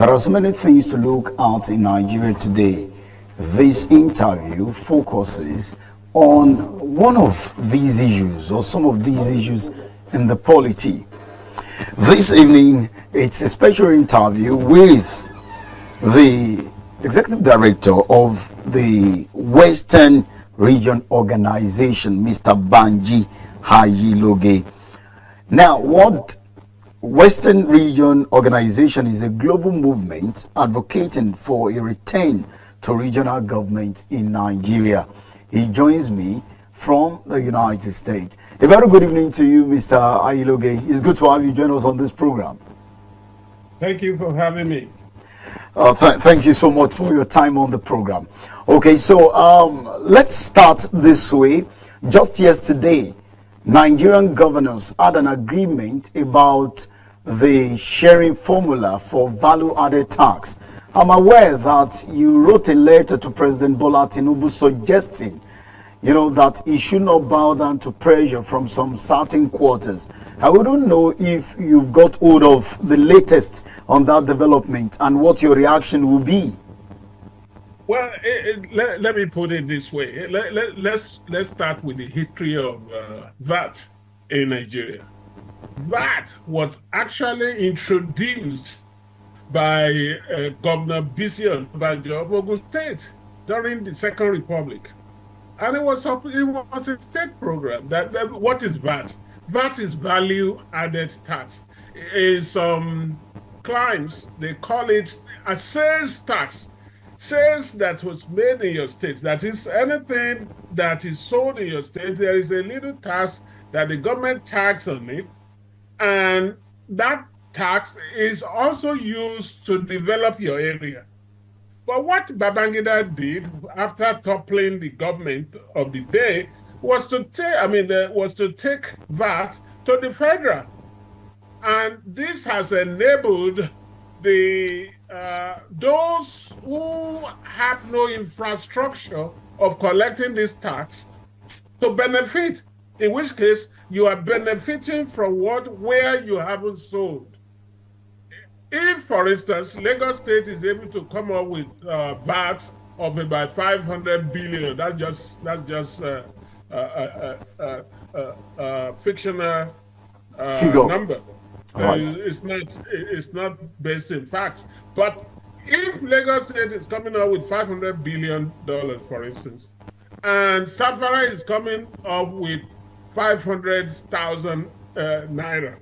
There are so many things to look at in Nigeria today. This interview focuses on one of these issues or some of these issues in the polity. This evening, it's a special interview with the Executive Director of the Western Region Organization, Mr. Banji Ayiloge. Now, what Western Region Organization is a global movement advocating for a return to regional government in Nigeria. He joins me from the United States. A very good evening to you, Mr. Ayiloge. It's good to have you join us on this program. Thank you for having me. Thank you so much for your time on the program. Okay, so let's start this way. Just yesterday, Nigerian governors had an agreement about the sharing formula for value-added tax. I'm aware that you wrote a letter to President Bola Tinubu suggesting, that he should not bow down to pressure from some certain quarters. I wouldn't know if you've got hold of the latest on that development and what your reaction will be. Well, let me put it this way. Let's start with the history of VAT in Nigeria. VAT was actually introduced by Governor Bisi Banji of Ogun State during the Second Republic. And it was a state program. What is VAT? VAT is value added tax. Some clients, they call it a sales tax. Sales that was made in your state, that is anything that is sold in your state, there is a little tax that the government tax on it, and that tax is also used to develop your area. But what Babangida did after toppling the government of the day was to take VAT to the federal, and this has enabled those who have no infrastructure of collecting this tax to benefit, in which case you are benefiting from where you haven't sold. If, for instance, Lagos State is able to come up with VAT of about 500 billion, that's just fictional number. Right. It's not based in facts. But if Lagos State is coming up with $500 billion, for instance, and Safara is coming up with 500,000 naira,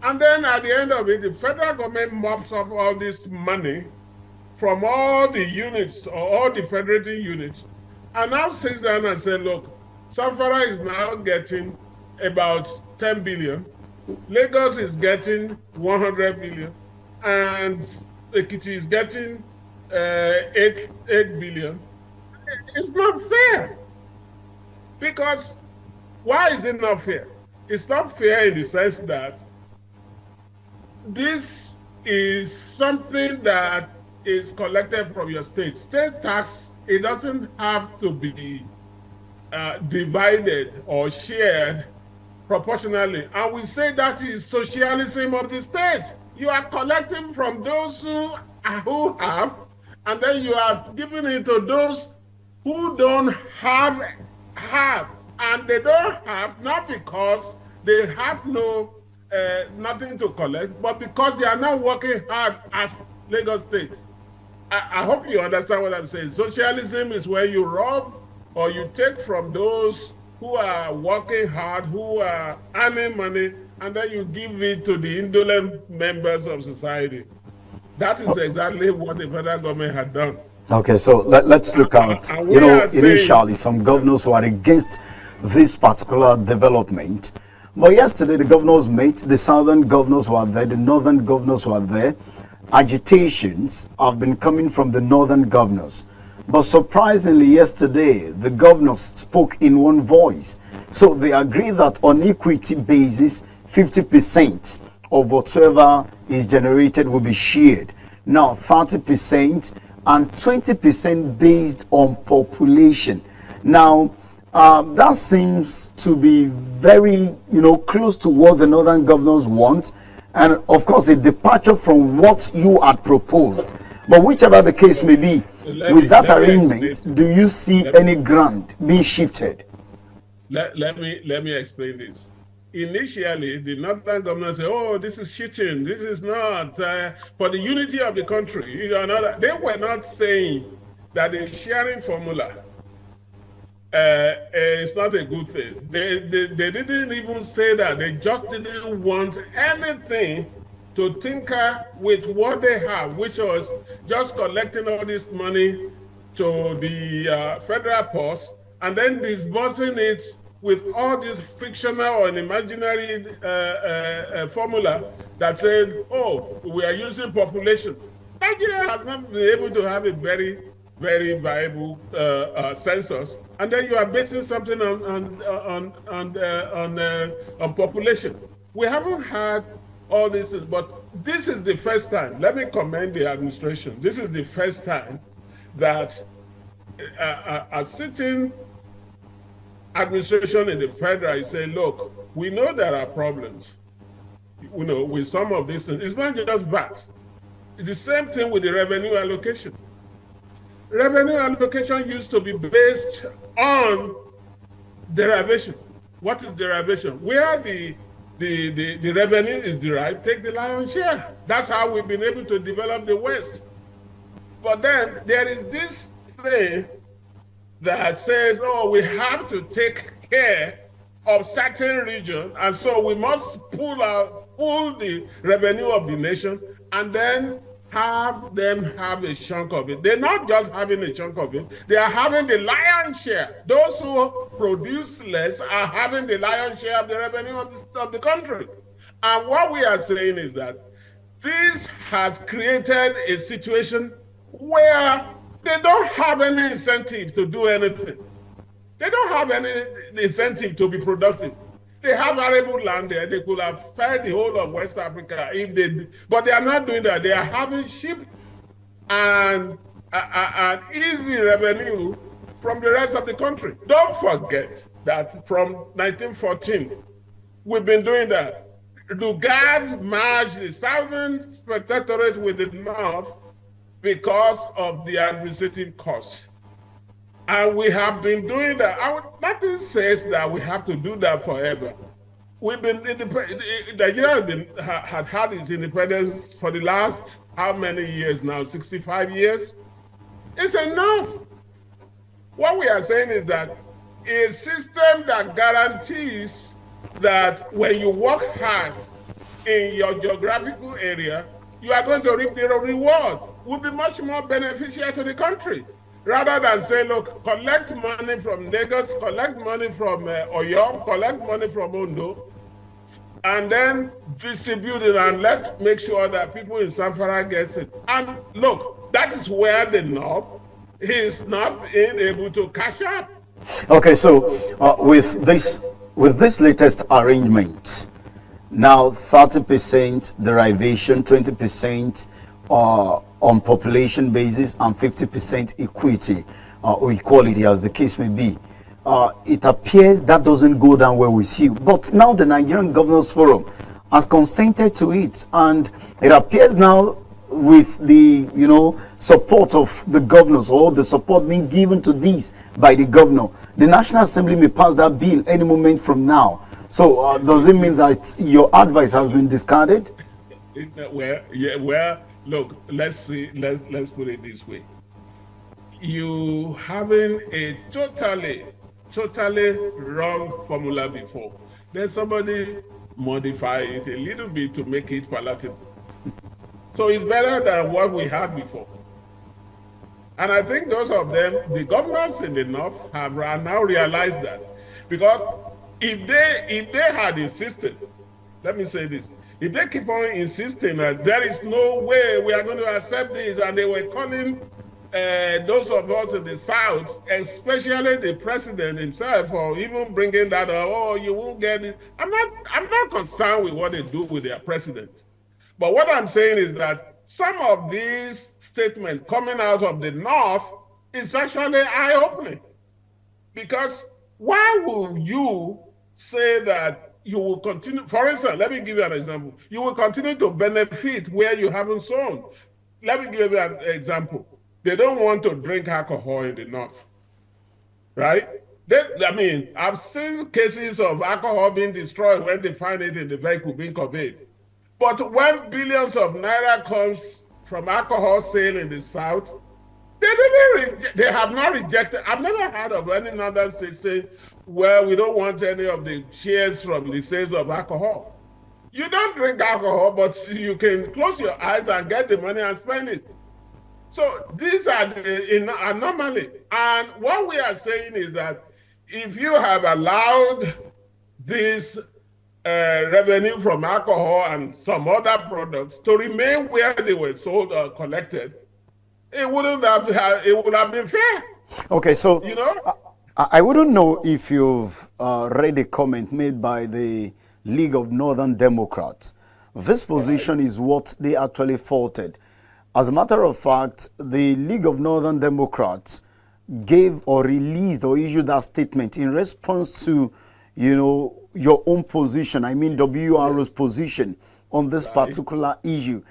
and then at the end of it, the federal government mops up all this money from all the units or all the federating units, and now sits down and says, look, Safara is now getting about 10 billion. Lagos is getting 100 million, and Ekiti is getting 8 billion. It's not fair. Because why is it not fair? It's not fair in the sense that this is something that is collected from your state. State tax, it doesn't have to be divided or shared proportionally, and we say that is socialism of the state. You are collecting from those who have, and then you are giving it to those who don't have, and they don't have not because they have nothing to collect, but because they are not working hard as Lagos State. I hope you understand what I'm saying. Socialism is where you rob or you take from those who are working hard, who are earning money, and then you give it to the indolent members of society. That is exactly what the federal government had done. Okay, so let's look at, initially some governors who are against this particular development. But yesterday the governors met, the southern governors were there, the northern governors were there. Agitations have been coming from the northern governors. But surprisingly, yesterday, the governors spoke in one voice. So they agree that on equity basis, 50% of whatsoever is generated will be shared. Now, 30% and 20% based on population. Now, that seems to be very, close to what the northern governors want. and of course a departure from what you had proposed. But whichever the case may be, with that arrangement, do you see any ground being shifted? Let me explain this. Initially, the northern governor said, "Oh, this is cheating. This is not for the unity of the country." You know, they were not saying that the sharing formula is not a good thing. They didn't even say that. They just didn't want anything to tinker with what they have, which was just collecting all this money to the federal purse and then disbursing it with all this fictional or an imaginary formula that said, "Oh, we are using population." Nigeria has not been able to have a very, very viable census, and then you are basing something on population. We haven't had all this, but this is the first time. Let me commend the administration. This is the first time that a sitting administration in the federal is saying, "Look, we know there are problems, you know, with some of these things. It's not just VAT. It's the same thing with the revenue allocation. Revenue allocation used to be based on derivation. What is derivation? Where the revenue is derived, take the lion's share. That's how we've been able to develop the West. But then there is this thing that says, "Oh, we have to take care of certain regions, and so we must pull the revenue of the nation and then have them have a chunk of it." They're not just having a chunk of it, they are having the lion's share. Those who produce less are having the lion's share of the revenue of the country. And what we are saying is that this has created a situation where they don't have any incentive to do anything. They don't have any incentive to be productive. They have arable land there. They could have fed the whole of West Africa if they did, but they are not doing that. They are having cheap and easy revenue from the rest of the country. Don't forget that from 1914, we've been doing that. Lugard merged the Southern Protectorate with the North because of the administrative costs. And we have been doing that. Nothing says that we have to do that forever. We've been Nigeria had its independence for the last how many years now? 65 years? It's enough. What we are saying is that a system that guarantees that when you work hard in your geographical area, you are going to reap the reward would be much more beneficial to the country. Rather than say, "Look, collect money from Lagos, collect money from Oyo, collect money from Ondo, and then distribute it and make sure that people in Zamfara gets it." And look, that is where the North is not being able to cash up. Okay, so with this latest arrangement, now 30% derivation, 20% on population basis, and 50% equity or equality, as the case may be. It appears that doesn't go down well with you. But now the Nigerian Governors Forum has consented to it, and it appears now with the support of the governors, or the support being given to this by the governor, the National Assembly may pass that bill any moment from now. So does it mean that your advice has been discarded? Well, look, let's put it this way. You having a totally wrong formula before, then somebody modify it a little bit to make it palatable. So it's better than what we had before. And I think those of them, the governors in the North, have now realized that. Because if they had insisted, let me say this, if they keep on insisting that there is no way we are going to accept this, and they were calling those of us in the South, especially the president himself, for even bringing that up, "Oh, you won't get it." I'm not concerned with what they do with their president. But what I'm saying is that some of these statements coming out of the North is actually eye-opening. Because why will you say that you will continue. For instance, let me give you an example. You will continue to benefit where you haven't sown. Let me give you an example. They don't want to drink alcohol in the north, right? I mean, I've seen cases of alcohol being destroyed when they find it in the vehicle being conveyed. But when billions of naira comes from alcohol sale in the south, they have not rejected. I've never heard of any northern state saying, well, we don't want any of the shares from the sales of alcohol. You don't drink alcohol, but you can close your eyes and get the money and spend it. So these are the anomaly. And what we are saying is that if you have allowed this revenue from alcohol and some other products to remain where they were sold or collected, it would have been fair. Okay, so you know, I wouldn't know if you've read a comment made by the League of Northern Democrats. This position is what they actually faulted. As a matter of fact, the League of Northern Democrats gave or released or issued that statement in response to, your own position. I mean, WRO's position on this particular issue.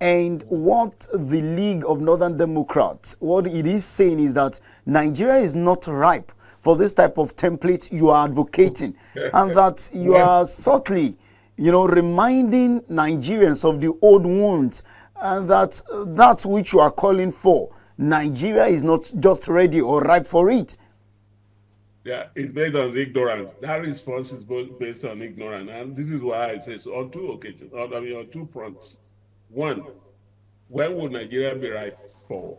And what the League of Northern Democrats, what it is saying is that Nigeria is not ripe for this type of template you are advocating. And that you are subtly, reminding Nigerians of the old wounds, and that which you are calling for. Nigeria is not just ready or ripe for it. Yeah, it's based on ignorance. That response is based on ignorance. And this is why I say so on two occasions, on two fronts. One, when will Nigeria be ripe for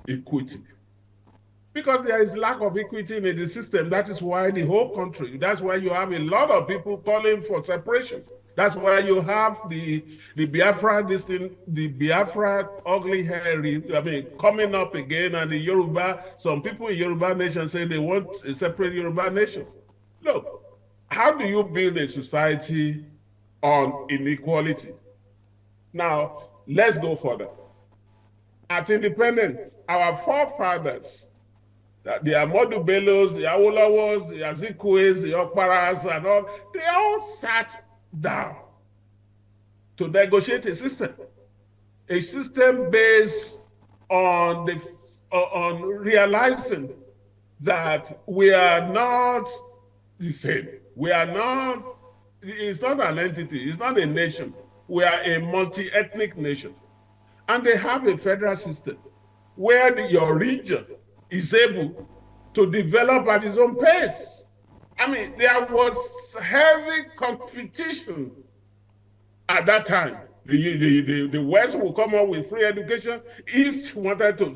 equity? Because there is lack of equity in the system. That is why the whole country, that's why you have a lot of people calling for separation. That's why you have the Biafra, the Biafra ugly hair, coming up again, and the Yoruba, some people in Yoruba nation say they want a separate Yoruba nation. Look, how do you build a society on inequality? Now, let's go further. At independence, our forefathers, the Ahmadu Bellos, the Awolowos, the Azikiwes, the Okparas, and all, they all sat down to negotiate a system based on realizing that we are not the same. We are not. It's not an entity. It's not a nation. We are a multi-ethnic nation, and they have a federal system where your region is able to develop at its own pace. I mean, there was heavy competition at that time. The West will come up with free education. East wanted to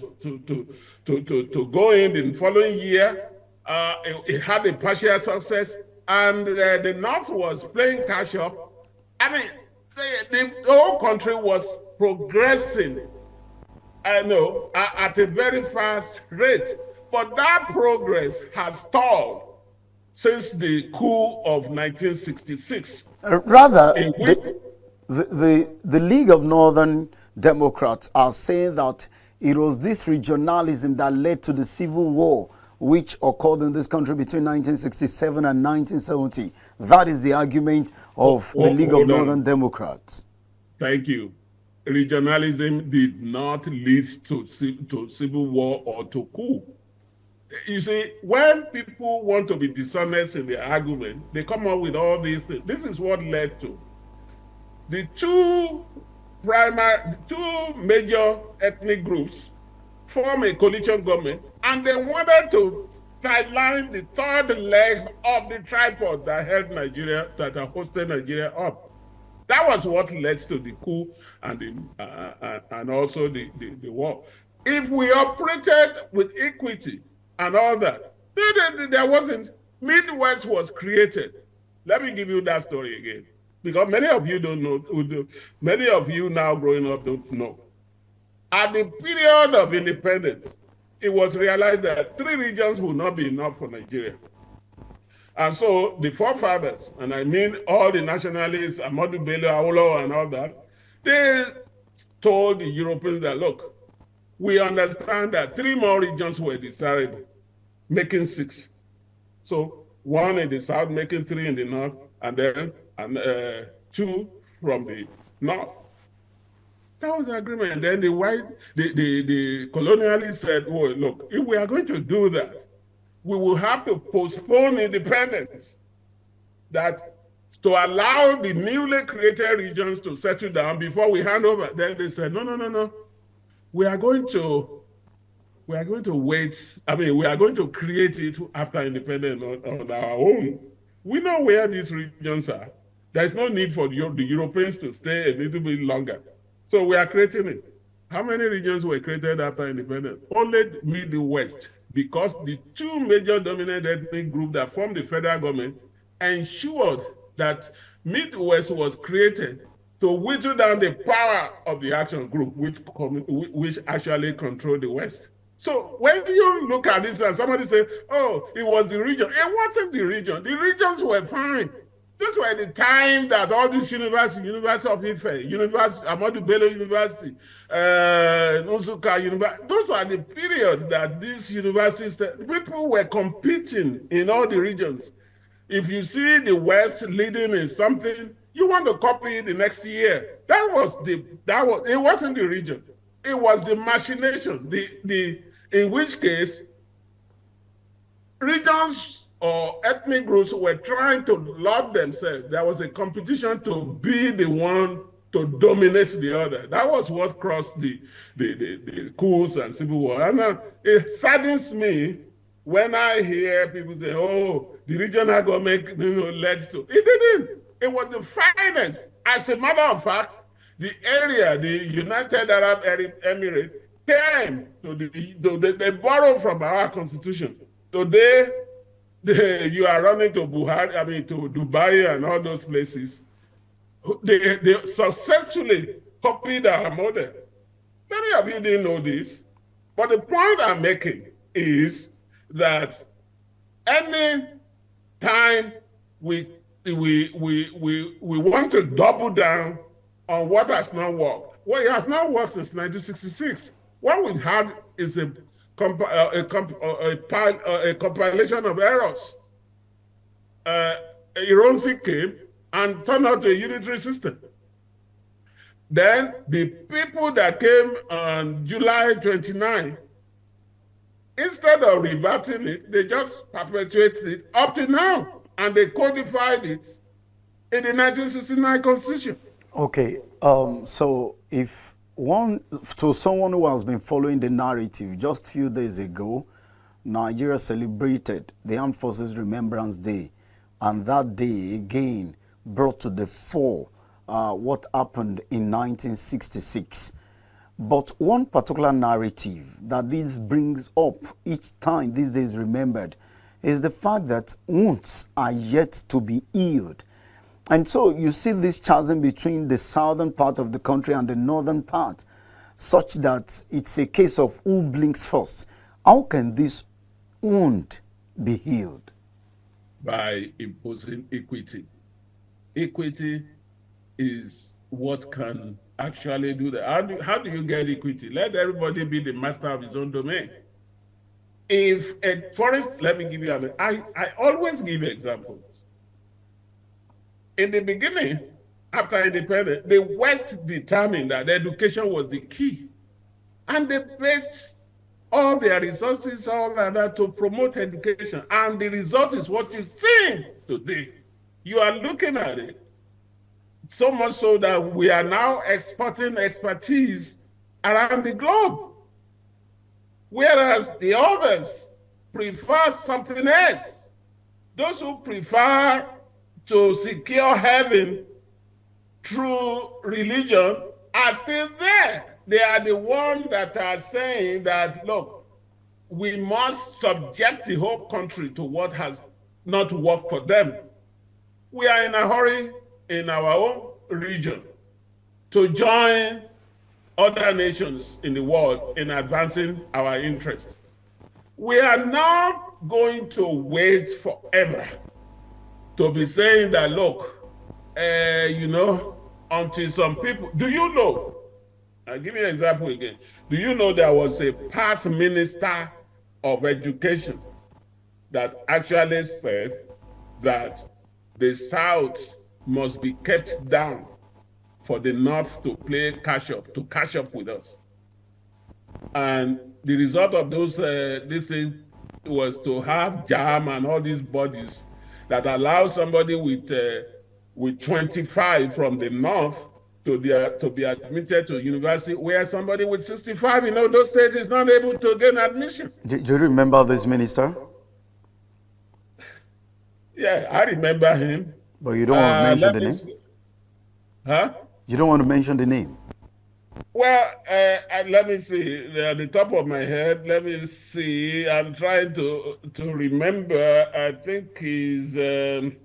go in the following year. It had a partial success, and the North was playing catch up. I mean, the whole country was progressing, at a very fast rate. But that progress has stalled since the coup of 1966. Rather, the League of Northern Democrats are saying that it was this regionalism that led to the civil war which occurred in this country between 1967 and 1970. That is the argument of the League of Northern Democrats. Thank you. Regionalism did not lead to civil war or to coup. You see, when people want to be dishonest in their argument, they come up with all these things. This is what led to the two major ethnic groups form a coalition government, and they wanted to sideline the third leg of the tripod that held Nigeria, that hosted Nigeria up. That was what led to the coup and also the war. If we operated with equity and all that, there wasn't. Midwest was created. Let me give you that story again, because many of you don't know. Many of you now growing up don't know. At the period of independence, it was realized that 3 regions would not be enough for Nigeria. And so the forefathers, and I mean all the nationalists, Ahmadu Bello, Awolowo, and all that, they told the Europeans that, look, we understand that 3 more regions were desirable, making 6. So 1 in the south, making 3 in the north, and then 2 from the north. That was the agreement. Then the colonialists said, well, look, if we are going to do that, we will have to postpone independence, that to allow the newly created regions to settle down before we hand over. Then they said, no. We are going to wait. I mean, we are going to create it after independence on our own. We know where these regions are. There's no need for the Europeans to stay a little bit longer. So we are creating it. How many regions were created after independence? Only Midwest, because the 2 major dominant ethnic groups that formed the federal government ensured that Midwest was created to whittle down the power of the action group, which actually controlled the West. So when you look at this and somebody say, oh, it was the region, it wasn't the region. The regions were fine. This were the time that all these universities, University of Ife, University, Ahmadu Bello University, Nsukka University, those were the periods that these universities, people were competing in all the regions. If you see the West leading in something, you want to copy it the next year. It wasn't the region. It was the machination. In which case, regions or ethnic groups were trying to lord themselves. There was a competition to be the one to dominate the other. That was what caused the coups and civil war. And it saddens me when I hear people say, oh, the regional government led to. It didn't. It was the finest. As a matter of fact, the area, the United Arab Emirates, came to they borrowed from our constitution. Today, you are running to to Dubai and all those places. They successfully copied our model. Many of you didn't know this, but the point I'm making is that any time we want to double down on what has not worked. Well, it has not worked since 1966. What we had is a compilation of errors. Ironsi came and turned out a unitary system. Then the people that came on July 29, instead of reverting it, they just perpetuated it up to now, and they codified it in the 1969 Constitution. Okay, so if someone who has been following the narrative, just a few days ago, Nigeria celebrated the Armed Forces Remembrance Day, and that day again brought to the fore what happened in 1966. But one particular narrative that this brings up each time these days remembered is the fact that wounds are yet to be healed. And so you see this chasm between the southern part of the country and the northern part, such that it's a case of who blinks first. How can this wound be healed? By imposing equity. Equity is what can actually do that. How do you get equity? Let everybody be the master of his own domain. If a forest, let me give you I always give examples. In the beginning, after independence, the West determined that education was the key. And they based all their resources, all that to promote education. And the result is what you see today. You are looking at it. So much so that we are now exporting expertise around the globe. Whereas the others prefer something else. Those who prefer to secure heaven through religion are still there. They are the ones that are saying that, look, we must subject the whole country to what has not worked for them. We are in a hurry in our own region to join other nations in the world in advancing our interests. We are not going to wait forever to be saying that, look, until some people, do you know, I'll give you an example again. Do you know there was a past minister of education that actually said that the South must be kept down for the North to to catch up with us. And the result of this thing was to have JAM and all these bodies that allow somebody with 25 from the North to be admitted to university, where somebody with 65 in all those states is not able to gain admission. Do you remember this minister? Yeah, I remember him. But you don't want to mention the name? Huh? You don't want to mention the name? Well, let me see. At the top of my head, let me see. I'm trying to remember. I think it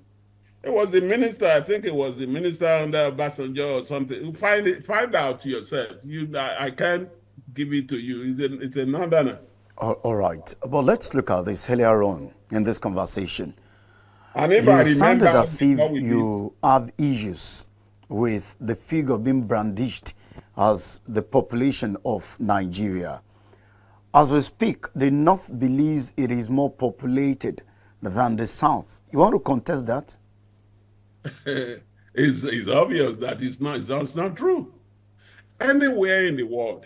was the minister. I think it was the minister under Obasanjo or something. Find out yourself. I can't give it to you. It's a northerner. All right. Well, let's look at this earlier on in this conversation. And if You sounded as if you have issues with the figure being brandished as the population of Nigeria. As we speak, the North believes it is more populated than the South. You want to contest that? It's obvious that it's not true. Anywhere in the world,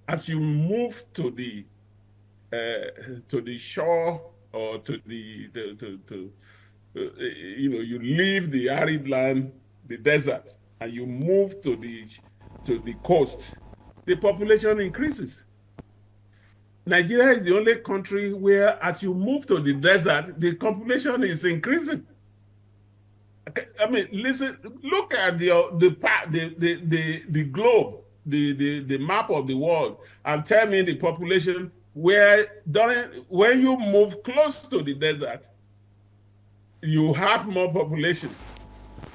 as you move to the shore or you leave the arid land, the desert, and you move to the coast, the population increases. Nigeria is the only country where, as you move to the desert, the population is increasing. I mean, listen, look at the globe, the map of the world, and tell me the population when you move close to the desert, you have more population,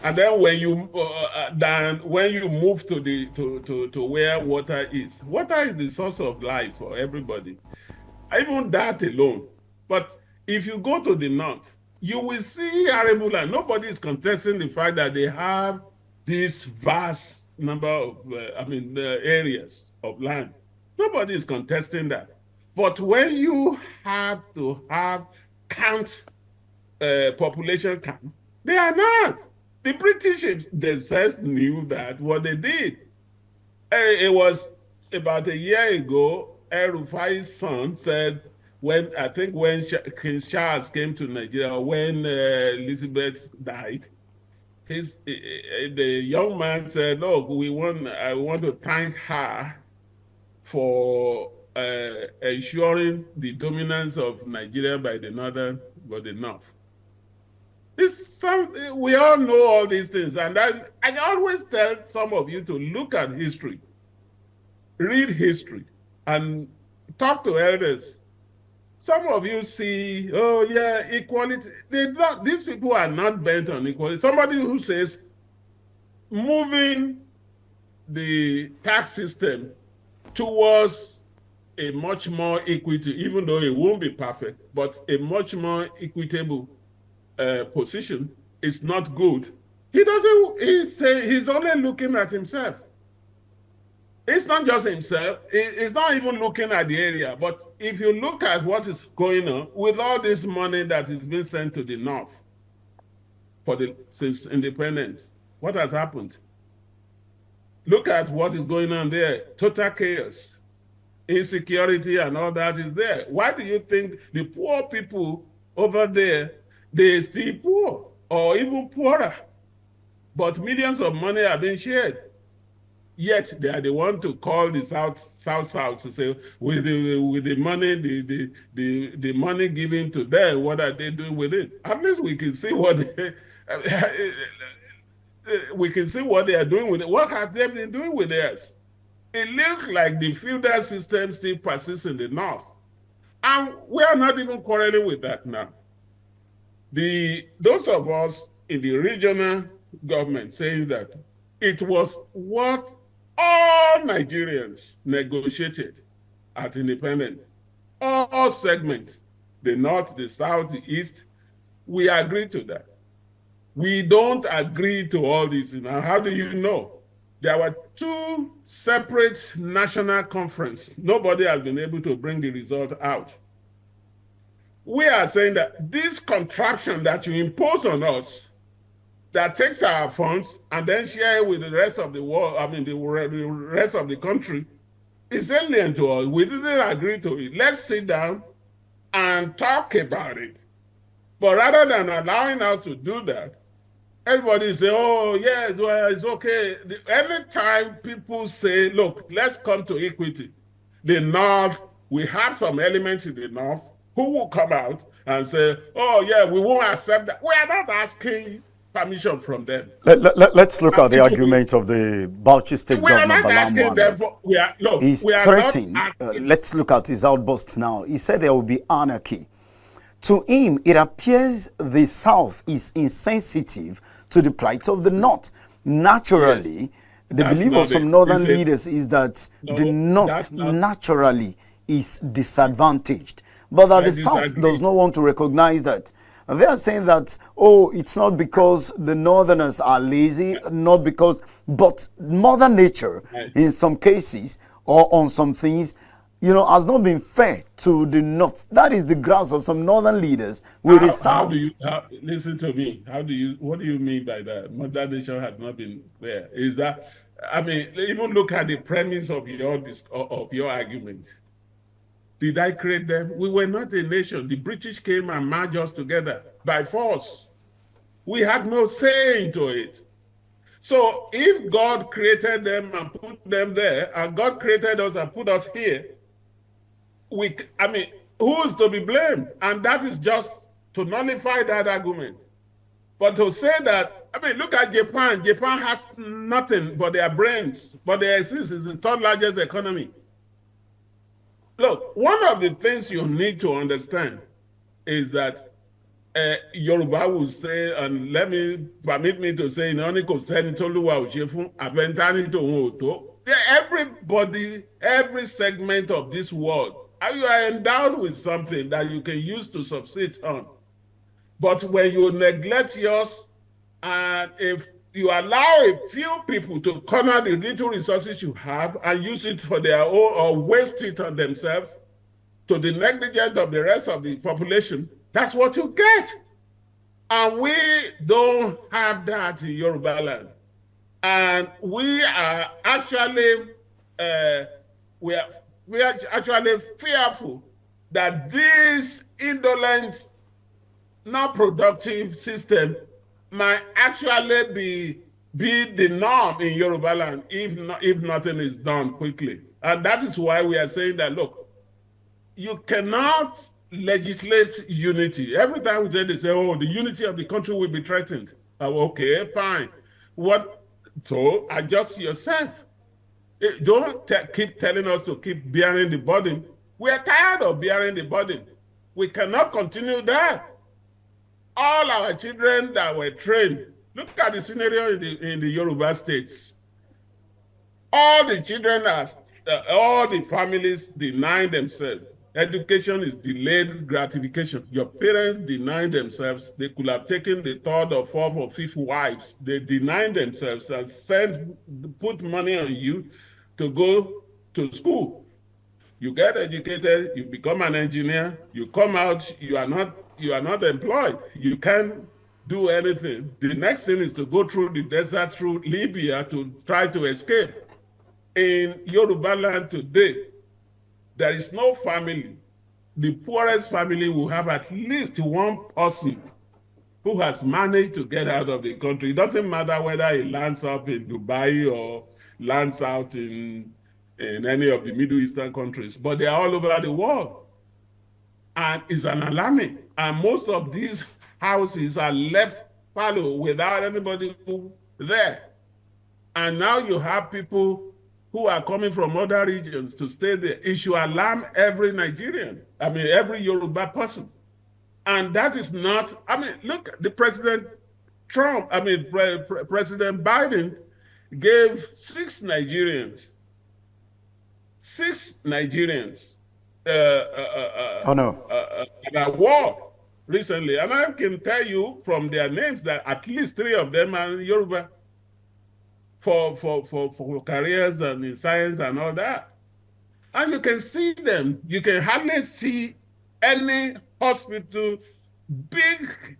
and then when you move to where water is the source of life for everybody. Even that alone. But if you go to the north, you will see arable land. Nobody is contesting the fact that they have this vast number of areas of land. Nobody is contesting that. But when you have to have population count, they are not. The British themselves knew that what they did. It was about a year ago, El-Rufai's son said, when King Charles came to Nigeria, when Elizabeth died, the young man said, "Look, I want to thank her for ensuring the dominance of Nigeria by the North." We all know all these things, and I always tell some of you to look at history, read history, and talk to elders. Some of you see, oh yeah, equality. These people are not bent on equality. Somebody who says moving the tax system towards a much more equity, even though it won't be perfect, but a much more equitable position is not good. He's only looking at himself. It's not just himself. It's not even looking at the area. But if you look at what is going on with all this money that is being sent to the North since independence, what has happened? Look at what is going on there. Total chaos, insecurity, and all that is there. Why do you think the poor people over there, they're still poor or even poorer? But millions of money are being shared. Yet they are the one to call the South to say, with the money, the money given to them, what are they doing with it? At least we can see what they are doing with it. What have they been doing with theirs? It looks like the feudal system still persists in the North. And we are not even quarreling with that now. Those of us in the regional government saying that it was what all Nigerians negotiated at independence, all segments, the North, the South, the East, we agreed to that. We don't agree to all this. Now, how do you know? There were two separate national conferences. Nobody has been able to bring the result out. We are saying that this contraption that you impose on us that takes our funds and then share it with the rest of the world, I mean, the rest of the country, is alien to us. We didn't agree to it. Let's sit down and talk about it. But rather than allowing us to do that, everybody say, oh, yeah, well, it's okay. Every time people say, look, let's come to equity, the North, we have some elements in the North who will come out and say, oh, yeah, we won't accept that. We are not asking permission from them. Let's look at the argument of the Bauchi State Governor, Bala Mohammed. He's threatened. Let's look at his outburst now. He said there will be anarchy. To him, it appears the South is insensitive to the plight of the North. Naturally, yes, the belief of some Northern leaders is that the North naturally is disadvantaged, but that the South does not want to recognize that. They are saying that, oh, it's not because the Northerners are lazy, not because, but Mother Nature, in some cases, or on some things, you know, has not been fair to the North. That is the grasp of some Northern leaders with the South. Listen to me. What do you mean by that? Mother Nature has not been fair. Is that, I mean, even look at the premise of your argument. Did I create them? We were not a nation. The British came and merged us together by force. We had no say into it. So if God created them and put them there, and God created us and put us here, I mean, who is to be blamed? And that is just to nullify that argument. But to say that, I mean, look at Japan. Japan has nothing but their brains, but they exist. It's the third largest economy. Look, one of the things you need to understand is that Yoruba will say, and permit me to say, everybody, every segment of this world, you are endowed with something that you can use to succeed on. But when you neglect yours, and if you allow a few people to corner the little resources you have and use it for their own or waste it on themselves to the negligence of the rest of the population, that's what you get. And we don't have that in Yoruba land. And we are actually fearful that this indolent, not productive system might actually be the norm in Yoruba land if nothing is done quickly. And that is why we are saying that, look, you cannot legislate unity. Every time we say, they say, oh, the unity of the country will be threatened. Oh, okay, fine. So adjust yourself. Don't keep telling us to keep bearing the burden. We are tired of bearing the burden. We cannot continue that. All our children that were trained, look at the scenario in the Yoruba states. All the children, all the families deny themselves. Education is delayed gratification. Your parents deny themselves. They could have taken the third or fourth or fifth wives. They deny themselves and put money on you to go to school. You get educated, you become an engineer, you come out, you are not employed. You can't do anything. The next thing is to go through the desert through Libya to try to escape. In Yoruba land today, there is no family. The poorest family will have at least one person who has managed to get out of the country. It doesn't matter whether he lands up in Dubai or lands out in any of the Middle Eastern countries, but they are all over the world. And it's an alarming. And most of these houses are left fallow without anybody there. And now you have people who are coming from other regions to stay there. It should alarm every Nigerian, every Yoruba person. And that is not, look, the President President Biden gave six Nigerians an award recently. And I can tell you from their names that at least three of them are Yoruba for careers and in science and all that. And you can see them. You can hardly see any hospital, big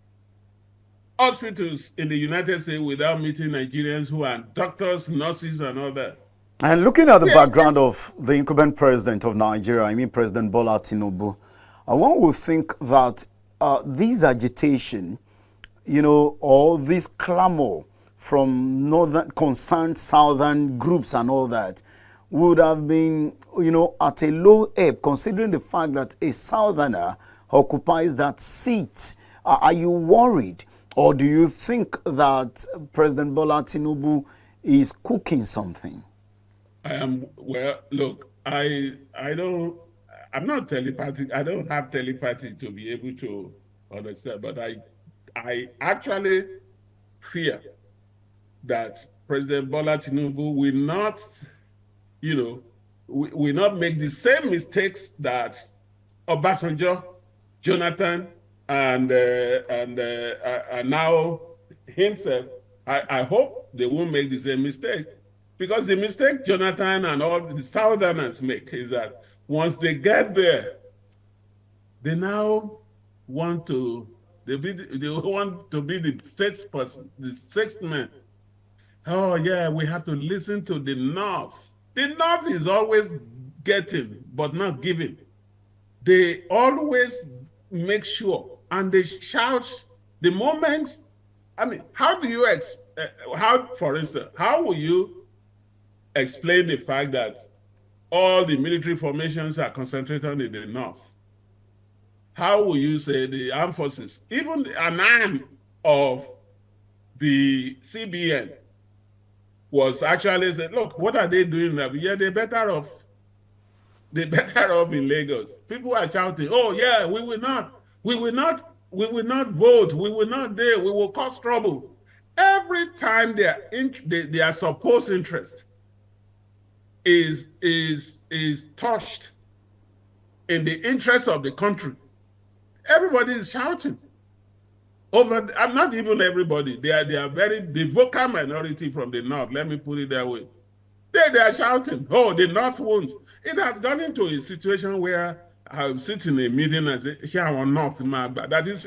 hospitals in the United States without meeting Nigerians who are doctors, nurses, and all that. And looking at the Yeah. background of the incumbent president of Nigeria, I mean President Bola Tinubu, one would think that this agitation, or this clamor from northern concerned southern groups and all that would have been, at a low ebb, considering the fact that a southerner occupies that seat. Are you worried, or do you think that President Bola Tinubu is cooking something? Look, I'm not telepathic. I don't have telepathy to be able to understand, but I actually fear that President Bola Tinubu will not, will not make the same mistakes that Obasanjo, Jonathan, and now himself. I hope they won't make the same mistake, because the mistake Jonathan and all the Southerners make is that once they get there, they now want to be the statesperson, the statesman. Oh yeah, we have to listen to the North. The North is always getting but not giving. They always make sure, and they shout the moment. I mean, how do you for instance, how will you explain the fact that all the military formations are concentrated in the North? How will you say the armed forces, even an arm of the CBN, was actually said, look, what are they doing now? Yeah, they're better off in Lagos. People are shouting, oh yeah, we will not vote, we will not dare, we will cause trouble. Every time their supposed interest is touched in the interest of the country, everybody is shouting. I'm not even everybody. They are the vocal minority from the North. Let me put it that way. They are shouting, oh, the North won't. It has gone into a situation where I sit in a meeting and say, here on North, that it's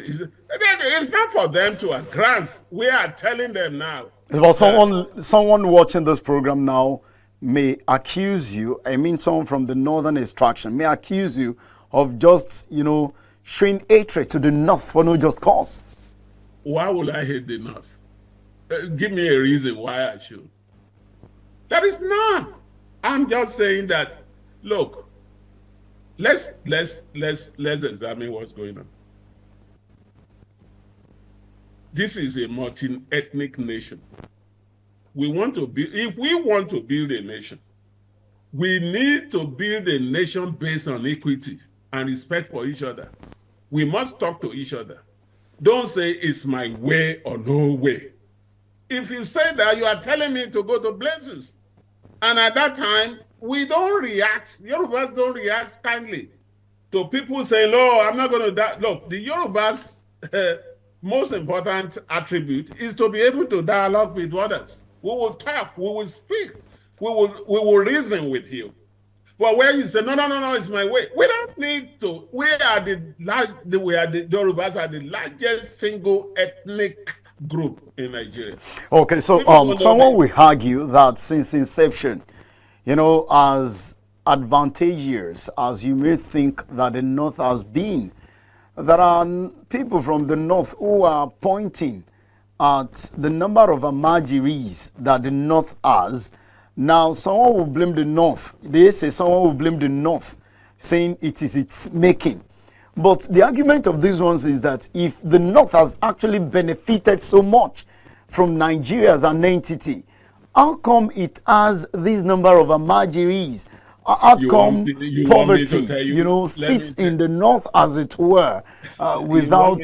not for them to grant. We are telling them now. Well, someone watching this program now may accuse you, someone from the northern extraction may accuse you of just, showing hatred to the North for no just cause. Why would I hate the North? Give me a reason why I should. That is none. I'm just saying that, look, let's examine what's going on. This is a multi-ethnic nation. If we want to build a nation, we need to build a nation based on equity and respect for each other. We must talk to each other. Don't say it's my way or no way. If you say that, you are telling me to go to places. And at that time, we don't react. Yorubas don't react kindly to people saying, no, I'm not going to die. Look, the Yorubas' most important attribute is to be able to dialogue with others. We will talk, we will speak, we will reason with you. But where you say, no, it's my way. We don't need to. The Yorubas are the largest single ethnic group in Nigeria. Okay, so someone will argue that since inception, as advantageous as you may think that the North has been, there are people from the North who are pointing at the number of Amajiris that the North has. Now, someone will blame the North. They say someone will blame the North, saying it is its making. But the argument of these ones is that if the North has actually benefited so much from Nigeria as an entity, how come it has this number of Amajiris? How come poverty, sits in the North, as it were, without,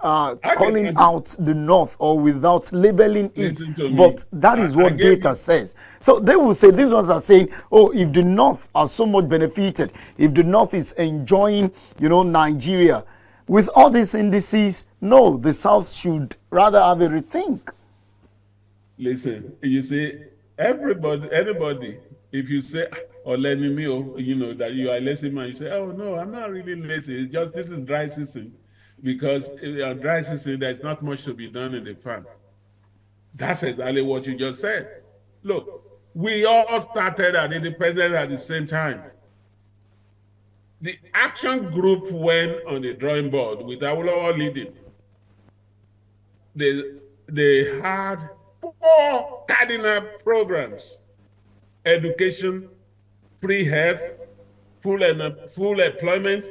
calling out the North or without labeling it? But that is what data says. So they will say, these ones are saying, oh, if the North has so much benefited, if the North is enjoying, Nigeria, with all these indices, no, the South should rather have a rethink. Listen, you see, anybody, if you say, or letting me, that you are a lazy man, you say, oh no, I'm not really lazy. It's just this is dry season. because on dry season, there's not much to be done in the farm. That's exactly what you just said. Look, we all started at independence at the same time. The action group went on the drawing board with Awolowo leading. They had 4 cardinal programs: education, free health, full employment,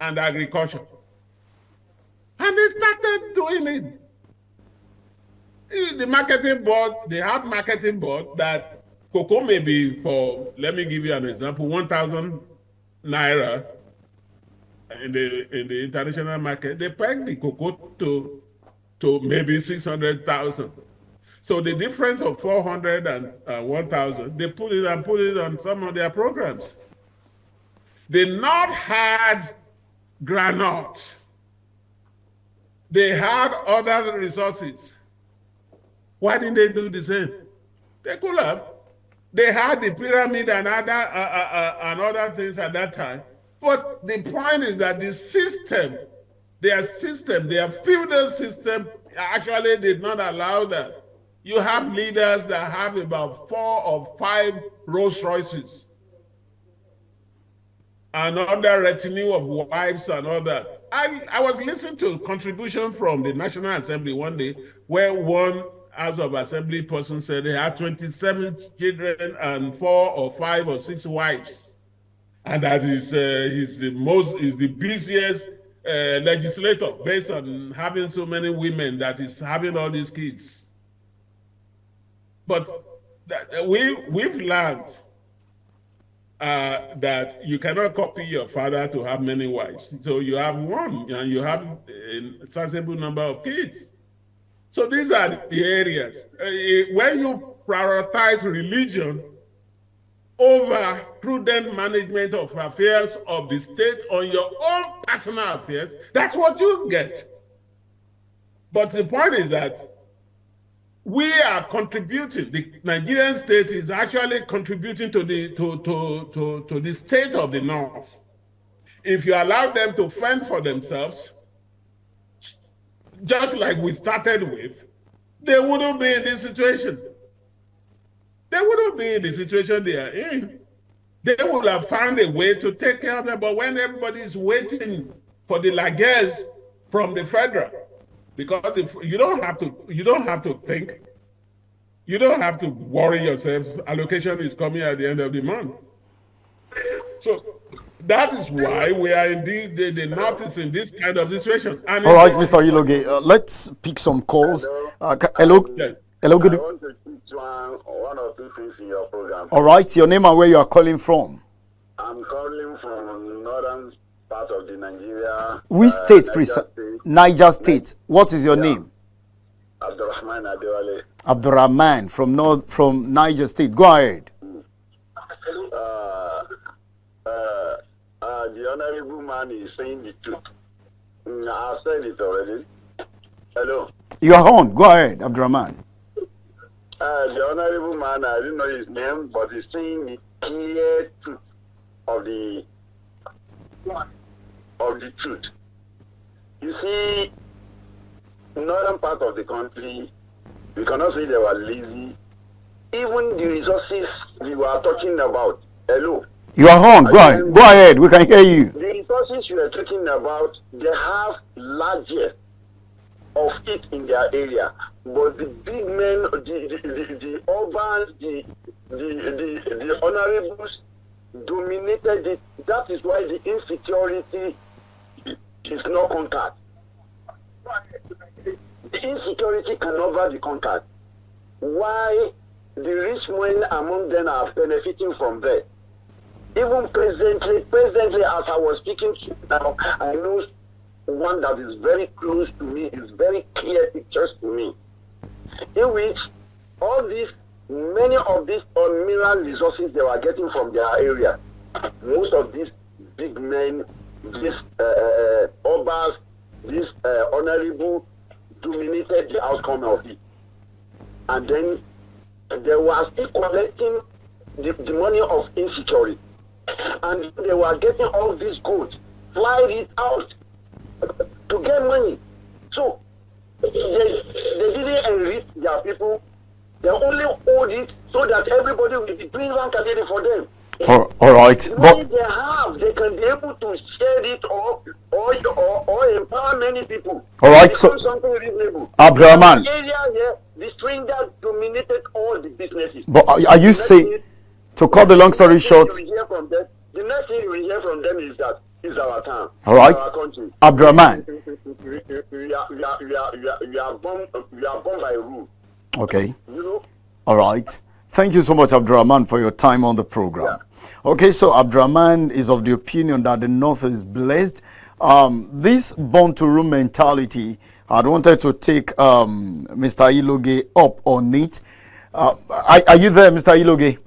and agriculture. And they started doing it. The marketing board, they have marketing board that cocoa may be for, let me give you an example, 1,000 naira in the international market. They peg the cocoa to maybe 600,000. So the difference of 400 and 1,000, they put it on some of their programs. The North had granite. They had other resources. Why didn't they do the same? They could have. They had the pyramid and other things at that time. But the point is that the system, their feudal system, actually did not allow that. You have leaders that have about 4 or 5 Rolls Royces, another retinue of wives and all that. I was listening to a contribution from the National Assembly one day where one House of Assembly person said they had 27 children and 4 or 5 or 6 wives. And that he's the busiest legislator based on having so many women, that is having all these kids. But we've learned that you cannot copy your father to have many wives. So you have one, and you have a sizable number of kids. So these are the areas. When you prioritize religion over prudent management of affairs of the state on your own personal affairs, that's what you get. But the point is that we are contributing. The Nigerian state is actually contributing to the state of the North. If you allow them to fend for themselves, just like we started with, they wouldn't be in this situation. They wouldn't be in the situation they are in. They would have found a way to take care of them. But when everybody is waiting for the largesse from the federal, because you don't have to think, you don't have to worry yourself. Allocation is coming at the end of the month. So that is why we are in the North is in this kind of situation. And all right, Mr. Ayiloge, let's pick some calls. Hello. Yeah. Hello, good. I want to teach one or two things in your program. All right, your name and where you are calling from. I'm calling from northern part of the Nigeria. Which state, please? Niger State. What is your name? Abdurrahman Adewale. Abdurrahman from Niger State. Go ahead. The honorable man is saying the truth. I've said it already. Hello. You are on. Go ahead, Abdurrahman. The honorable man, I didn't know his name, but he's saying the clear truth of the truth. You see, northern part of the country, we cannot say they were lazy. Even the resources we were talking about. Hello. You are on. Go ahead. Go ahead. We can hear you. The resources you are talking about, they have larger of it in their area, but the big men, the urbans, the honorables dominated it. That is why the insecurity is not conquered. The insecurity cannot be conquered. Why the rich men among them are benefiting from that? Even presently, as I was speaking to you now, I know one that is very close to me, is very clear pictures to me, in which many of these mineral resources they were getting from their area, most of these big men, these obas, these honorable, dominated the outcome of it. And then they were still collecting the money of insecurity. And they were getting all this goods, flying it out to get money. So they didn't enrich their people. They only owed it so that everybody will be doing one category for them. All right, The money they have, they can be able to share it or empower many people. All right, so something reasonable. Abdurrahman, The area here, the stranger dominated all the businesses. but are you saying, to cut the long story short, The next thing you will hear from them is that it's our town. all right, It's our country. Abdurrahman, We are born by rule. okay, You know. all right. Thank you so much, Abdurrahman, for your time on the program. Okay, so Abdurrahman is of the opinion that the North is blessed. This born to rule mentality, I wanted to take Mr. Ayiloge up on it. Are you there, Mr. Ayiloge?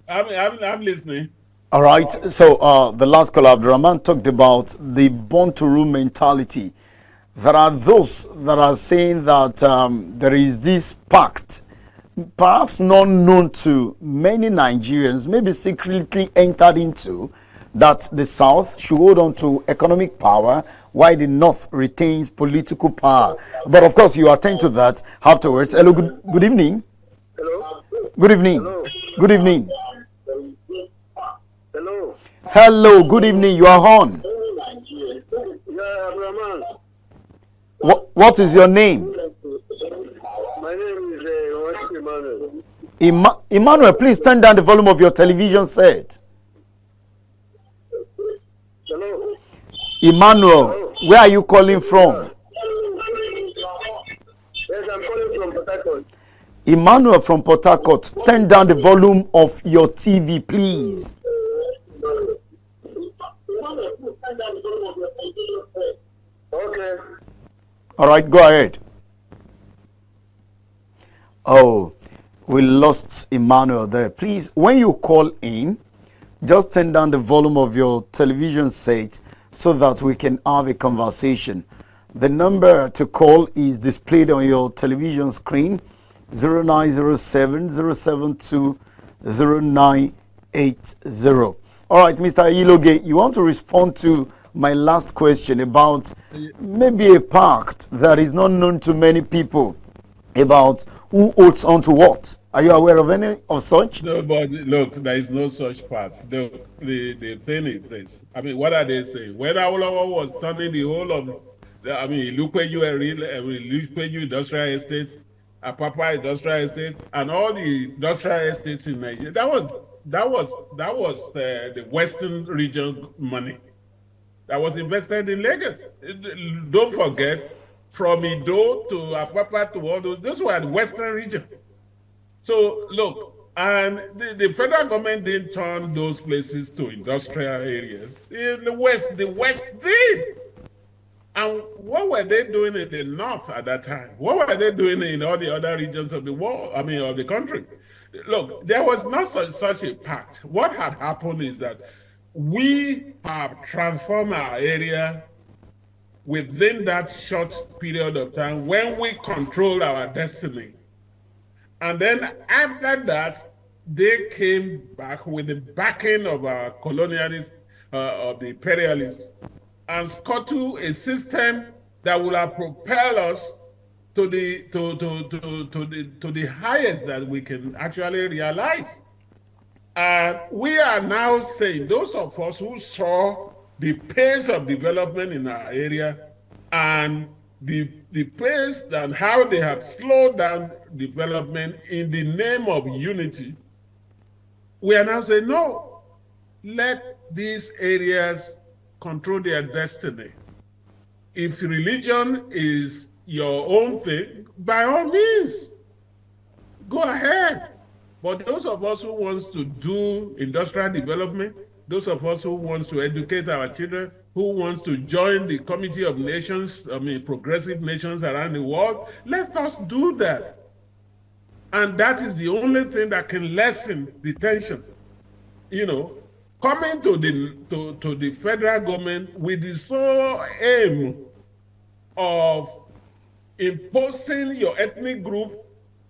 I'm listening. All right. So the last caller, Abdurrahman, talked about the born to rule mentality. There are those that are saying that there is this pact, perhaps not known to many Nigerians, maybe secretly entered into, that the South should hold on to economic power while the North retains political power. But of course, you attend to that afterwards. Hello, good evening. Hello. Good evening. Hello. Good evening. Hello. Hello, good evening. You are on. Yeah, Abdurrahman. What is your name? My name is Emmanuel. Emmanuel, please turn down the volume of your television set. Hello. Emmanuel, where are you calling from? Yes, I'm calling from Port Harcourt. Emmanuel from Port Harcourt, turn down the volume of your TV, please. Okay. All right, go ahead. Oh, we lost Emmanuel there. Please, when you call in, just turn down the volume of your television set so that we can have a conversation. The number to call is displayed on your television screen, 0907 072 0980. All right, Mr. Ayiloge, you want to respond to my last question about maybe a pact that is not known to many people about who holds on to what? Are you aware of any of such? No, but look, there is no such pact. The thing is this. I mean, what are they saying? When Awolowo was turning the whole of, Ilupeju Industrial Estate, Apapa Industrial Estate, and all the industrial estates in Nigeria, that was the Western region money that was invested in Lagos. Don't forget, from Ido to Apapa to all those were the Western region. So look, and the federal government didn't turn those places to industrial areas. In the West did. And what were they doing in the North at that time? What were they doing in all the other regions of the world, of the country? Look, there was not such a pact. What had happened is that we have transformed our area within that short period of time when we control our destiny. And then after that, they came back with the backing of our colonialists, of the imperialists, and scuttle a system that will have propelled us to the highest that we can actually realize. And we are now saying, those of us who saw the pace of development in our area and the pace and how they have slowed down development in the name of unity, we are now saying, no, let these areas control their destiny. If religion is your own thing, by all means, go ahead. But those of us who wants to do industrial development, those of us who wants to educate our children, who wants to join the community of nations, progressive nations around the world, let us do that. And that is the only thing that can lessen the tension. Coming to the federal government with the sole aim of imposing your ethnic group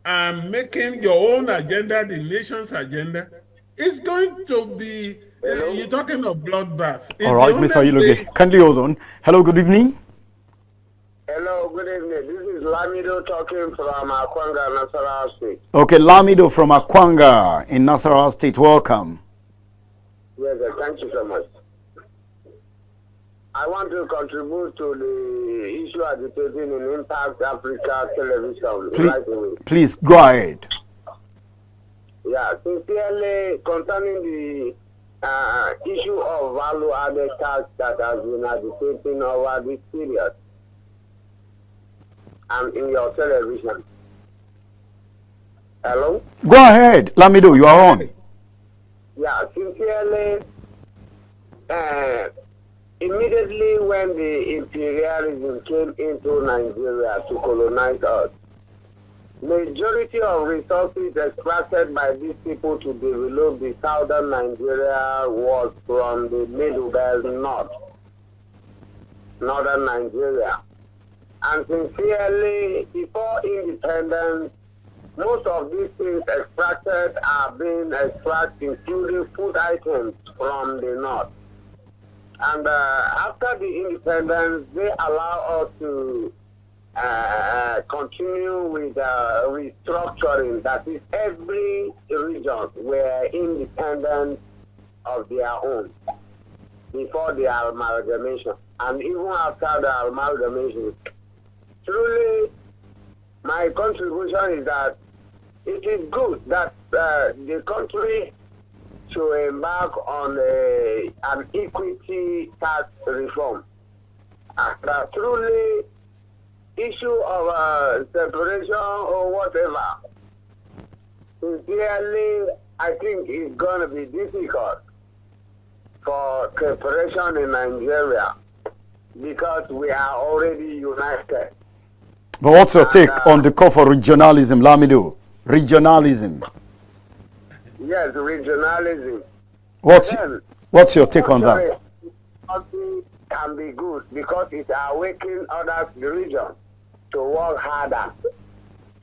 and making your own agenda the nation's agenda, it's going to be, you're talking of bloodbath. All right, Mr. Ayiloge, kindly hold on. Hello, good evening. Hello, good evening. This is Lamido talking from Akwanga, Nasarawa State. Okay, Lamido from Akwanga in Nasarawa State. Welcome. Yes, sir. Thank you so much. I want to contribute to the issue agitating in Impact Africa television right away. Please go ahead. Yeah, sincerely concerning the issue of value-added tax that has been agitating over this period and in your television. Hello? Go ahead, Lamido, you are on. Yeah, sincerely, immediately when the imperialism came into Nigeria to colonize us, majority of resources extracted by these people to develop the southern Nigeria was from the Middle Belt north, northern Nigeria. And sincerely, before independence, most of these things extracted are being extracted, including food items from the north. And after the independence, they allow us to continue with restructuring. That is, every region were independent of their own before the amalgamation. And even after the amalgamation, truly, my contribution is that it is good that the country should embark on an equity tax reform. And truly, issue of separation or whatever, sincerely, I think it's going to be difficult for separation in Nigeria because we are already united. But what's your take on the call for regionalism, Lamido? Regionalism. Yes, regionalism. What's your take on that? Can be good because it awakens other regions to work harder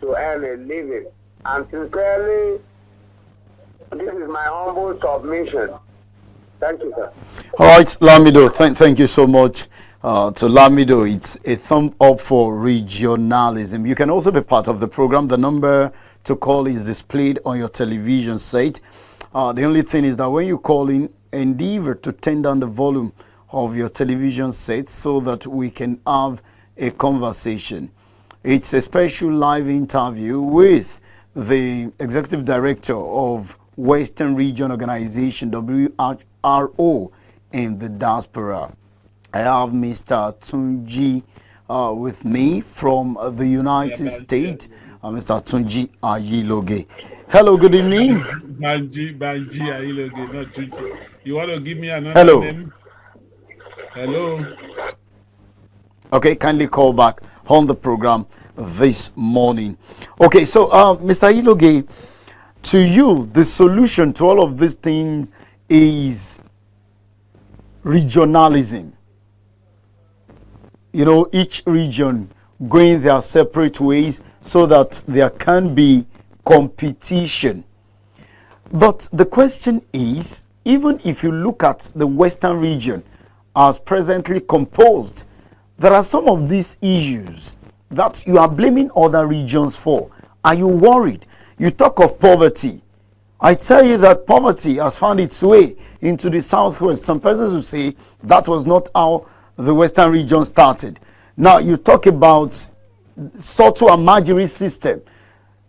to earn a living. And sincerely, this is my humble submission. Thank you, sir. All right, Lamido, thank you so much. To Lamido, it's a thumb up for regionalism. You can also be part of the program. The number to call is displayed on your television set. The only thing is that when you call in, endeavor to turn down the volume of your television set so that we can have a conversation. It's a special live interview with the Executive Director of Western Region Organization, WRO, in the diaspora. I have Mr. Tunji with me from the United States, Mr. Banji Ayiloge. Hello, good evening. Banji Ayiloge, not Tunji. You want to give me another name? Hello. Okay, kindly call back on the program this morning. Okay, so Mr. Ayiloge, to you, the solution to all of these things is regionalism. You know, each region going their separate ways so that there can be competition. But the question is, even if you look at the Western region as presently composed, there are some of these issues that you are blaming other regions for. Are you worried? You talk of poverty. I tell you that poverty has found its way into the Southwest. Some persons will say that was not how the Western region started. Now you talk about subtle Amajiri system.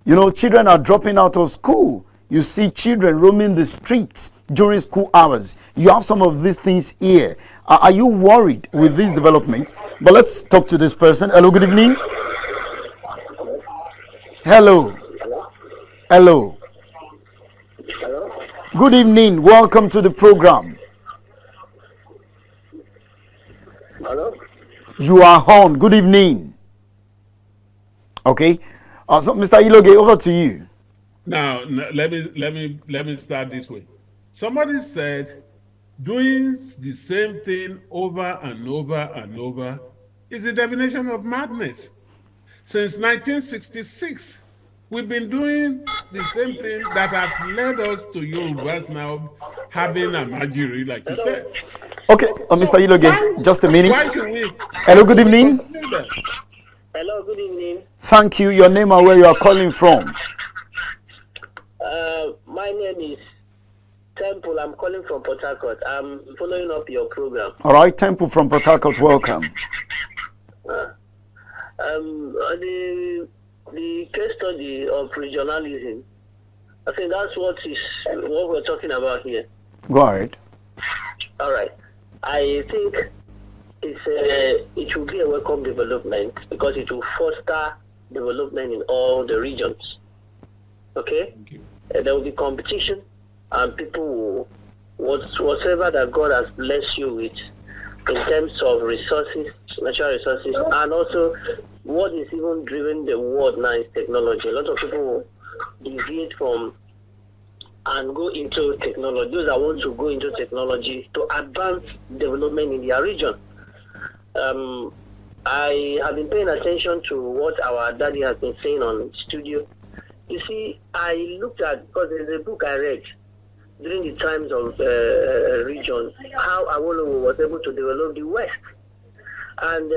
You know, children are dropping out of school. You see children roaming the streets during school hours. You have some of these things here. Are you worried with this development? But let's talk to this person. Hello, good evening. Hello. Hello. Good evening. Welcome to the program. Hello? You are on. Good evening. Okay. So Mr. Ayiloge, over to you. Now, let me start this way. Somebody said doing the same thing over and over and over is the definition of madness. Since 1966, we've been doing the same thing that has led us to Yorubas now having a Majiri, like you said. Okay, Mr. Ayiloge, just a minute. Why should we? Hello, good evening. Hello, good evening. Thank you. Your name and where you are calling from. My name is Temple. I'm calling from Port Harcourt. I'm following up your program. All right, Temple from Port Harcourt, welcome. The case study of regionalism, I think that's what we're talking about here. Go ahead. All right. I think it will be a welcome development because it will foster development in all the regions. Okay? There will be competition and people will, whatever that God has blessed you with in terms of resources, natural resources, and also what is even driven the world now is technology. A lot of people will deviate from and go into technology. Those that want to go into technology to advance development in their region. I have been paying attention to what our daddy has been saying on studio. You see, I looked at, because there's a book I read during the times of region, how Awolowo was able to develop the West. And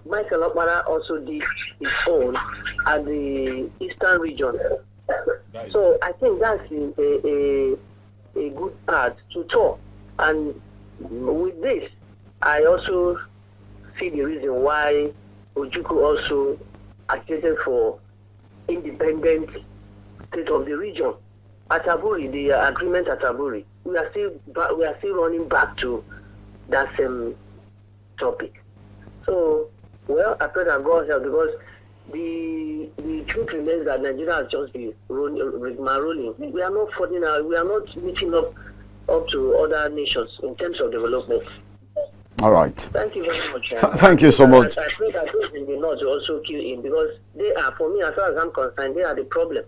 Michael Okpara also did his own at the Eastern region. Nice. So I think that's a good part to talk. And with this, I also see the reason why Ojukwu also agitated for independent state of the region. At Aburi, the agreement at Aburi, we are still running back to that same topic. So, well, I pray that God help, because the truth remains that Nigeria has just been rolling. We are not falling out. We are not meeting up to other nations in terms of development. All right. Thank you very much. Thank you so much. I pray that those in the north will also kill him, because they are, for me, as far as I'm concerned, they are the problem.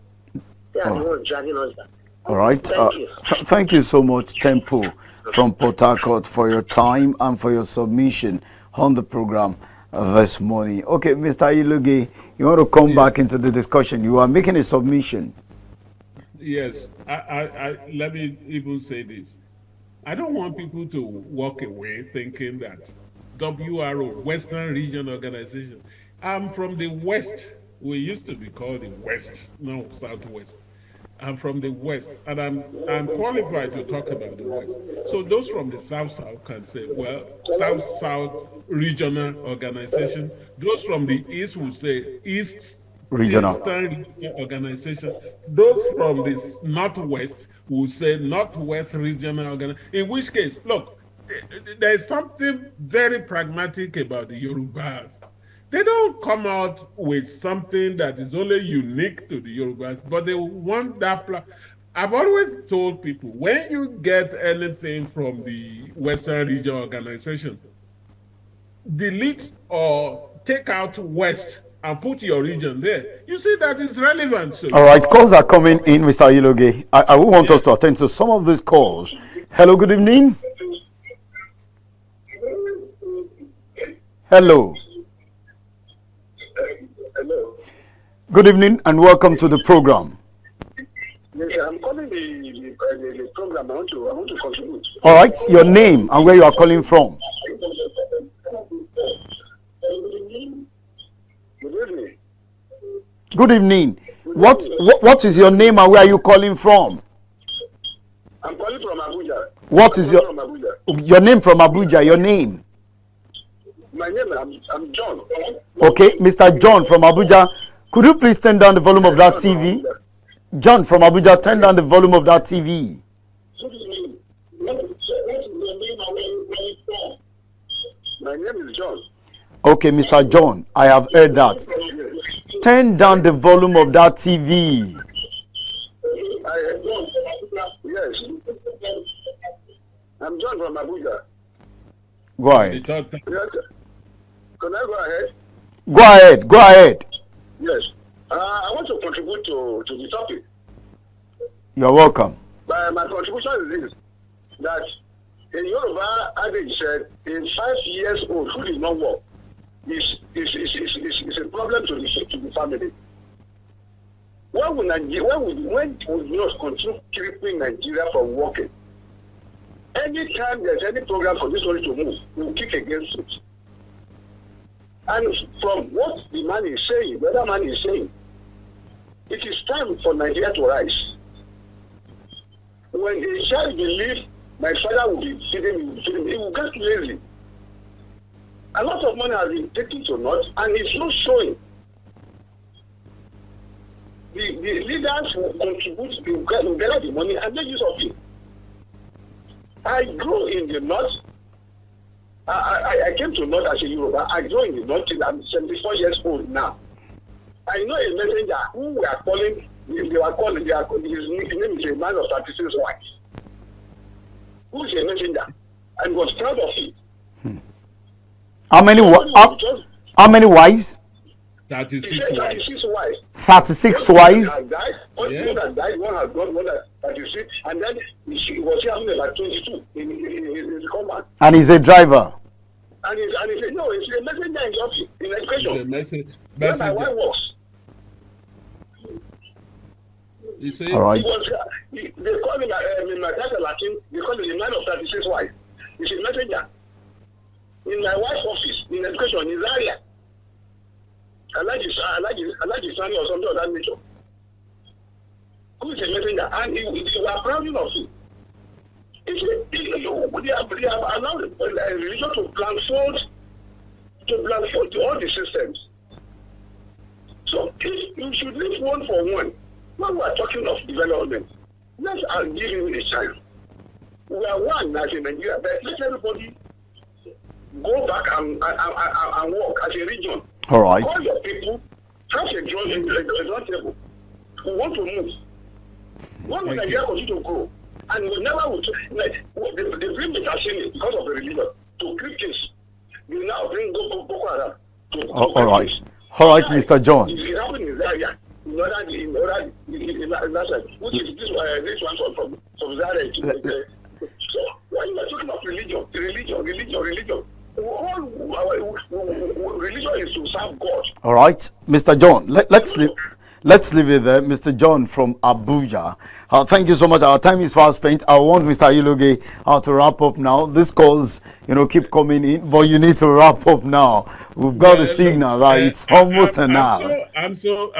They are the ones dragging us back. All right. Thank you. Thank you so much, Temple from Port Harcourt, for your time and for your submission on the program this morning. Okay, Mr. Ayiloge, you want to come back into the discussion? You are making a submission. Yes. I let me even say this. I don't want people to walk away thinking that WRO, Western Region Organization, I'm from the West. We used to be called the West, no, Southwest. I'm from the West, and I'm qualified to talk about the West. So those from the South can say, well, South Regional Organization. Those from the East will say Eastern Regional Organization. Those from the Northwest will say Northwest Regional Organization. In which case, look, there's something very pragmatic about the Yorubas. They don't come out with something that is only unique to the Yorubas, but they want that. I've always told people, when you get anything from the Western Region Organization, delete or take out West and put your region there. You see that is relevant. So all right, calls are coming in, Mr. Ayiloge. I will want us to attend to some of these calls. Hello, good evening. Hello. Hello. Good evening and welcome to the program. Yes, I'm calling the program. I want to contribute. All right, your name and where you are calling from. Good evening. Good evening. What is your name and where are you calling from? I'm calling from Abuja. What is your name from Abuja? Your name? My name, I'm John. Okay, Mr. John from Abuja. Could you please turn down the volume of that TV? John from Abuja, turn down the volume of that TV. My name is John. Okay, Mr. John, I have heard that. Turn down the volume of that TV. Yes. I'm John from Abuja. Go ahead. Can I go ahead? Go ahead. Yes. I want to contribute to the topic. You're welcome. My contribution is this, that in Yoruba adage said, in 5 years old, who did not work is a problem to the family. When will not continue keeping Nigeria from working? Anytime there's any program for this country to move, we'll kick against it. And from what the man is saying, the other man is saying, it is time for Nigeria to rise. When a child believes my father will be feeding me, he will get lazy. A lot of money has been taken to naught, and it's not showing. The leaders will contribute to gather the money and make use of it. I grew in the north. I came to north as a Yoruba. I grew in the north till I'm 74 years old now. I know a messenger who we are calling, his name is a man of 36 wives. Who is a messenger and was proud of it. How many wives? 36 wives. 36 wives. 36 wives? One died, one that died, one has gone, one that 36, and then she was having about 22 in the combat. And he's a driver. And he said, no, it's a messenger in the office, in education. The message. Where my wife works. You see? All right. They call him, in my country Latin, they call him the man of 36 wives. He's a messenger. In my wife's office, in education, in Zaria. I like his family or something of that nature. Who is a messenger? And we are proud of it. They have allowed religion to blindfold all the systems. So you should live one for one. When we are talking of development, let's give him a chance. We are one as in Nigeria, but let everybody go back and work as a region. All right. Call your people, have a joint table. We want to move. When Nigeria continue to grow, and we never will, like, the dream is assuming because of the religion to creep case. We now bring Boko Haram. All right. All right, Mr. John. It happened in Zaria, in other which is this one from Zaria. So when you are talking about religion, religion is to serve God. All right, Mr. John, let's leave it there. Mr. John from Abuja. Thank you so much. Our time is fast spent. I want Mr. Ayiloge to wrap up now. This calls, keep coming in, but you need to wrap up now. We've got a signal that it's almost an hour. I'm so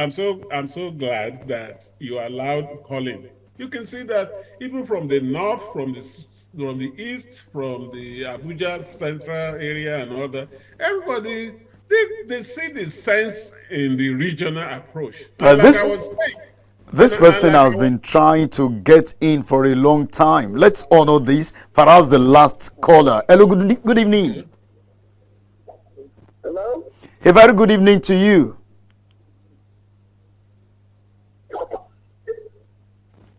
glad that you allowed calling. You can see that even from the north, from the east, from the Abuja central area and all that, everybody, they see the sense in the regional approach. This person has been trying to get in for a long time. Let's honor this. Perhaps the last caller. Hello, good evening. Hello? A very good evening to you.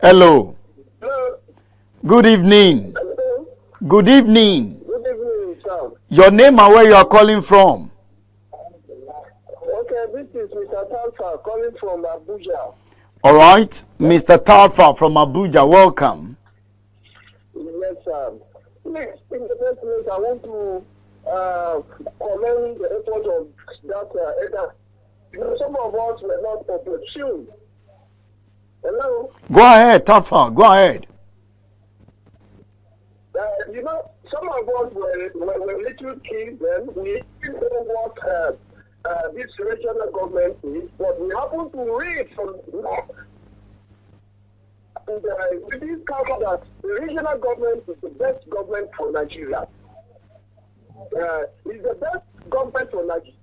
Hello. Hello? Good evening. Hello? Good evening. Good evening, sir. Your name and where you are calling from? Okay, this is Mr. Talfa calling from Abuja. All right, Mr. Talfa from Abuja, welcome. Yes, sir. Please, in the first place, I want to commend the effort of that elder. Some of us were not opportune. Hello? Go ahead, Talfa, go ahead. Some of us were little kids then. We didn't know what this regional government is, but we happen to read from the law. And we discover that the regional government is the best government for Nigeria. It's the best government for Nigeria.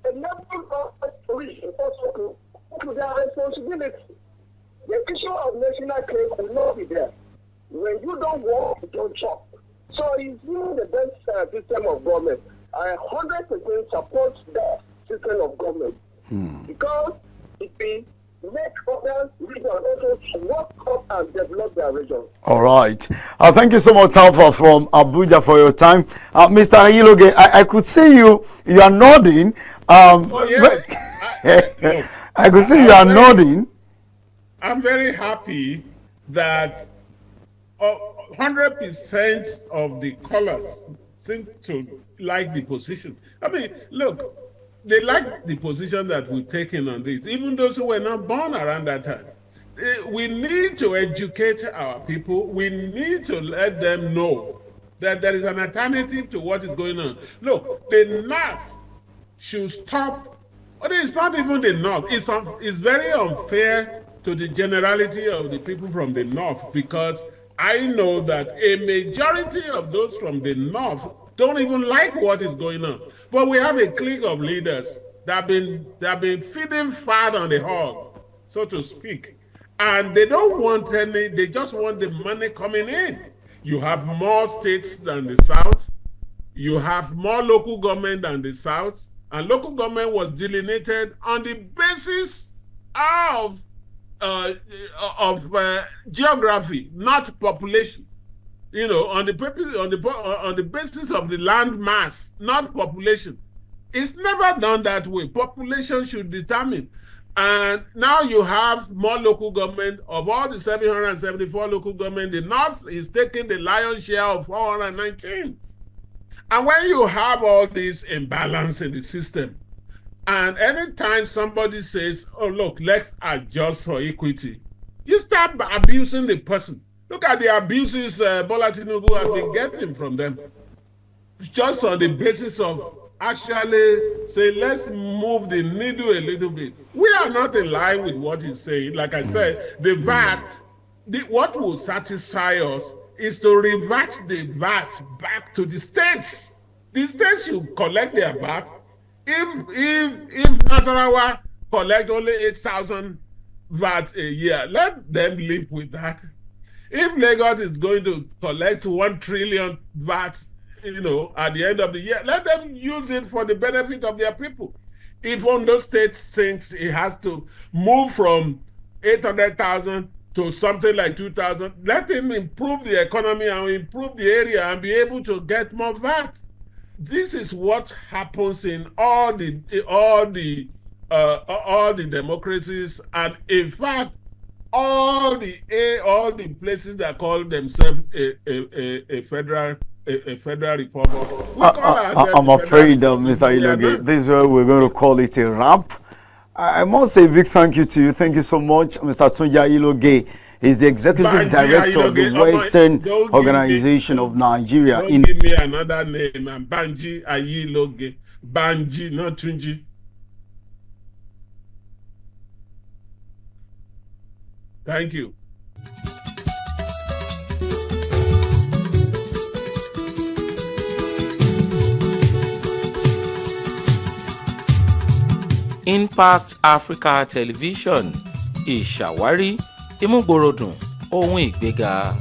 The level of police also to their responsibility. The issue of national cake will not be there. When you don't work, you don't chop. So it's really the best system of government. I 100% support that system of government because it will make other regions also to work up and develop their region. All right. Thank you so much, Talfa from Abuja, for your time. Mr. Ayiloge, I could see you are nodding. Yes. I could see you are nodding. I'm very happy that 100% of the callers seem to like the position. I mean, look, they like the position that we've taken on this, even those who were not born around that time. We need to educate our people. We need to let them know that there is an alternative to what is going on. Look, the North should stop. But it's not even the North. It's very unfair to the generality of the people from the North, because I know that a majority of those from the North don't even like what is going on. But we have a clique of leaders that have been feeding fat on the hog, so to speak. And they don't want any, they just want the money coming in. You have more states than the South. You have more local government than the South. And local government was delineated on the basis of geography, not population. You know, on the basis of the land mass, not population. It's never done that way. Population should determine. And now you have more local government. Of all the 774 local government, the North is taking the lion's share of 419. And when you have all this imbalance in the system, and anytime somebody says, oh, look, let's adjust for equity, you start abusing the person. Look at the abuses Bola Tinubu has been getting from them. Just on the basis of actually say, let's move the needle a little bit. We are not in line with what he's saying. Like I said, the VAT, what will satisfy us is to revert the VAT back to the states. The states should collect their VAT. If Nasarawa collect only 8,000 VAT a year, let them live with that. If Lagos is going to collect 1 trillion VAT, you know, at the end of the year, let them use it for the benefit of their people. If Ondo State thinks it has to move from 800,000 to something like 2,000, let him improve the economy and improve the area and be able to get more VAT. This is what happens in all the democracies, and in fact, all the places that call themselves a federal republic. I'm afraid, Mr. Ayiloge, this is where we're going to call it a wrap. I must say a big thank you to you. Thank you so much, Mr. Banji Ayiloge. He's the executive director of the Western Organization of Nigeria. Don't give me another name. I'm Banji Ayiloge. Banji, not Tunji. Thank you. Impact Africa Television, ìṣàwárí, ìmúgbòròdùn, ohun ìgbéga.